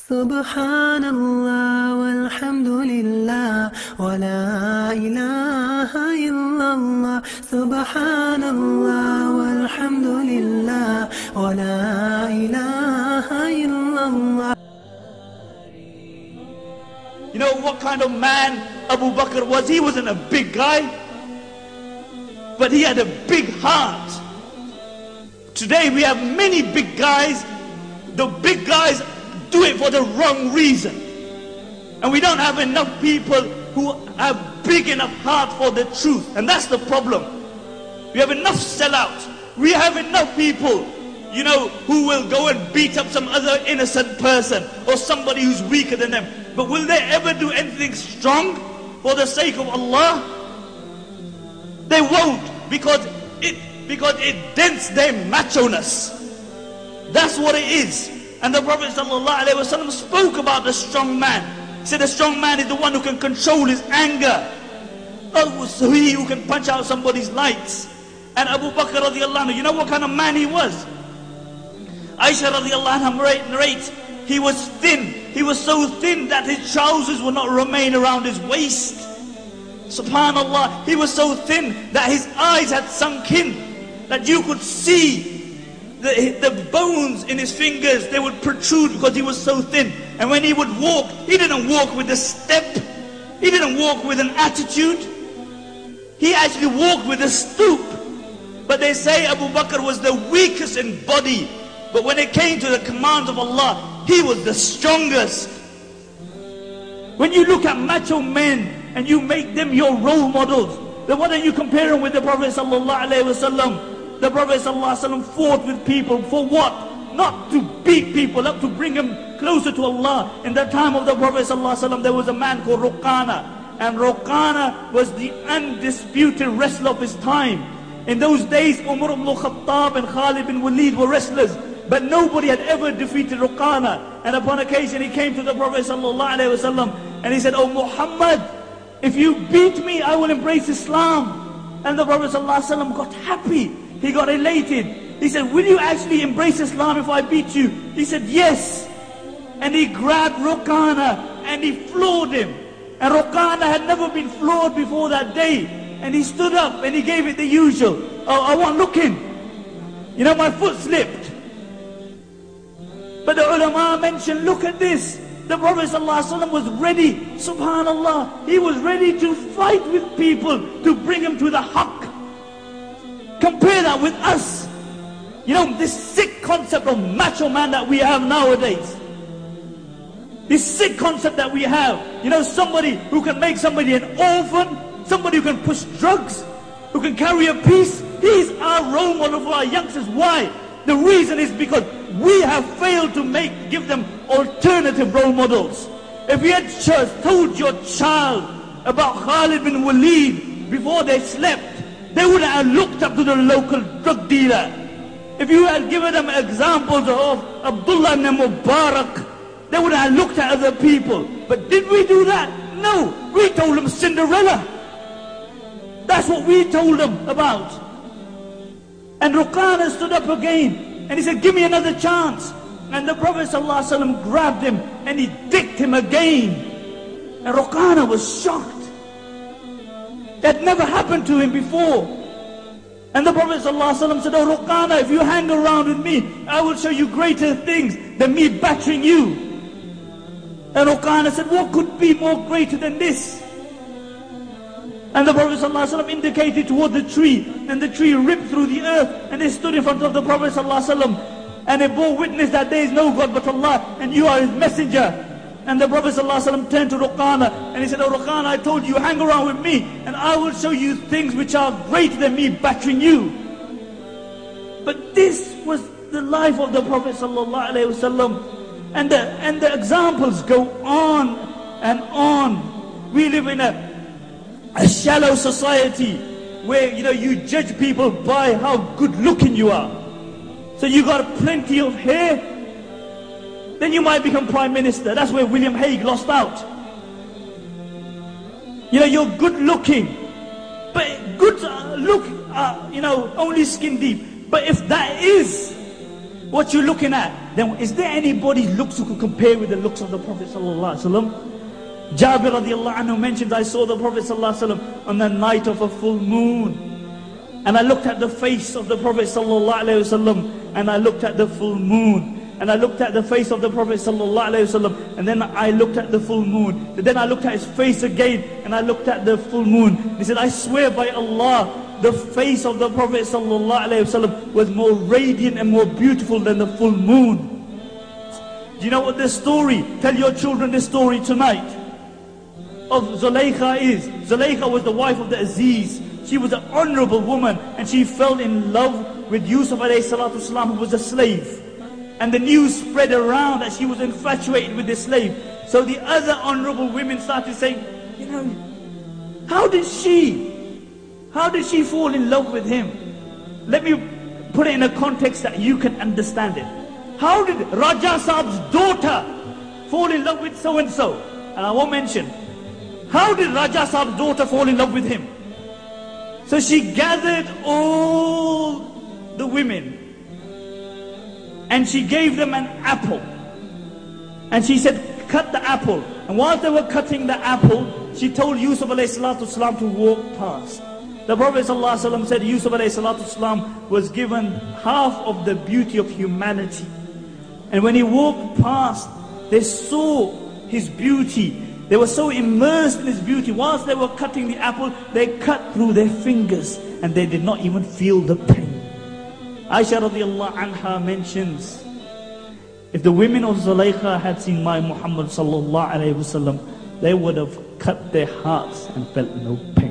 Subhanallah walhamdulillah wa la ilaha illallah. Subhanallah walhamdulillah wa la ilaha illallah. You know what kind of man Abu Bakr was? He wasn't a big guy, but he had a big heart. Today we have many big guys. The big guys do it for the wrong reason. And we don't have enough people who have big enough heart for the truth. And that's the problem. We have enough sellouts. We have enough people, you know, who will go and beat up some other innocent person or somebody who's weaker than them. But will they ever do anything strong for the sake of Allah? They won't, because it dents their macho-ness. That's what it is. And the Prophet ﷺ spoke about the strong man. He said the strong man is the one who can control his anger. So he who can punch out somebody's lights. And Abu Bakr radiallahu anhu, you know what kind of man he was? Aisha radiallahu anha narrates, he was thin. He was so thin that his trousers would not remain around his waist. Subhanallah, he was so thin that his eyes had sunk in, that you could see the bones in his fingers, they would protrude because he was so thin. And when he would walk, he didn't walk with a step. He didn't walk with an attitude. He actually walked with a stoop. But they say Abu Bakr was the weakest in body. But when it came to the commands of Allah, he was the strongest. When you look at macho men and you make them your role models, then why don't you compare them with the Prophet ﷺ? The Prophet ﷺ fought with people for what? Not to beat people, not to bring them closer to Allah. In the time of the Prophet ﷺ, there was a man called Ruqana. And Ruqana was the undisputed wrestler of his time. In those days, Umar ibn Khattab and Khalid bin Walid were wrestlers. But nobody had ever defeated Ruqana. And upon occasion, he came to the Prophet ﷺ and he said, "Oh Muhammad, if you beat me, I will embrace Islam." And the Prophet ﷺ got happy. He got elated. He said, "Will you actually embrace Islam if I beat you?" He said, "Yes." And he grabbed Ruqana and he floored him. And Ruqana had never been floored before that day. And he stood up and he gave it the usual. "Oh, I wasn't looking. You know, my foot slipped." But the ulama mentioned, look at this. The Prophet ﷺ was ready, subhanallah. He was ready to fight with people to bring them to the haqq. Compare that with us. You know, this sick concept of macho man that we have nowadays. This sick concept that we have. You know, somebody who can make somebody an orphan, somebody who can push drugs, who can carry a piece. He's our role model for our youngsters. Why? The reason is because we have failed to give them alternative role models. If you had just told your child about Khalid bin Walid before they slept, they would have looked up to the local drug dealer. If you had given them examples of Abdullah ibn Mubarak, they would have looked at other people. But did we do that? No. We told them Cinderella. That's what we told them about. And Ruqana stood up again and he said, "Give me another chance." And the Prophet ﷺ grabbed him and he dicked him again. And Ruqana was shocked. That never happened to him before. And the Prophet ﷺ said, "Oh Ruqana, if you hang around with me, I will show you greater things than me battering you." And Ruqana said, "What could be more greater than this?" And the Prophet ﷺ indicated toward the tree, and the tree ripped through the earth, and they stood in front of the Prophet ﷺ, and they bore witness that there is no God but Allah, and you are His messenger. And the Prophet ﷺ turned to Ruqana and he said, "Oh Ruqana, I told you, hang around with me and I will show you things which are greater than me battering you." But this was the life of the Prophet ﷺ. And the examples go on and on. We live in a shallow society where, you know, you judge people by how good looking you are. So you got plenty of hair, then you might become Prime Minister. That's where William Hague lost out. You know, you're good looking, but good look, you know, only skin deep. But if that is what you're looking at, then is there anybody's looks who could compare with the looks of the Prophet sallallahu alaihi wasallam? Jabir radiallahu anhu mentions, I saw the Prophet sallallahu alaihi wasallam on the night of a full moon. And I looked at the face of the Prophet sallallahu alaihi wasallam, and I looked at the full moon. And I looked at the face of the Prophet sallallahu alaihi wasallam, and then I looked at the full moon. And then I looked at his face again, and I looked at the full moon. He said, I swear by Allah, the face of the Prophet sallallahu alaihi wasallam was more radiant and more beautiful than the full moon. Do you know what this story? Tell your children this story tonight. Of Zulaykha is. Zulaykha was the wife of the Aziz. She was an honorable woman, and she fell in love with Yusuf alayhi salatu wasalam, who was a slave. And the news spread around that she was infatuated with this slave. So the other honorable women started saying, you know, how did she fall in love with him? Let me put it in a context that you can understand it. How did Raja Saab's daughter fall in love with so-and-so? And I won't mention. How did Raja Saab's daughter fall in love with him? So she gathered all the women, and she gave them an apple. And she said, cut the apple. And while they were cutting the apple, she told Yusuf alayhi salatu wasalam to walk past. The Prophet sallallahu alaihi wasallam said Yusuf alayhi salatu wasalam was given half of the beauty of humanity. And when he walked past, they saw his beauty. They were so immersed in his beauty. Whilst they were cutting the apple, they cut through their fingers, and they did not even feel the pain. Aisha radiallahu anha mentions, if the women of Zulaykha had seen my Muhammad sallallahu alayhi wasallam, they would have cut their hearts and felt no pain.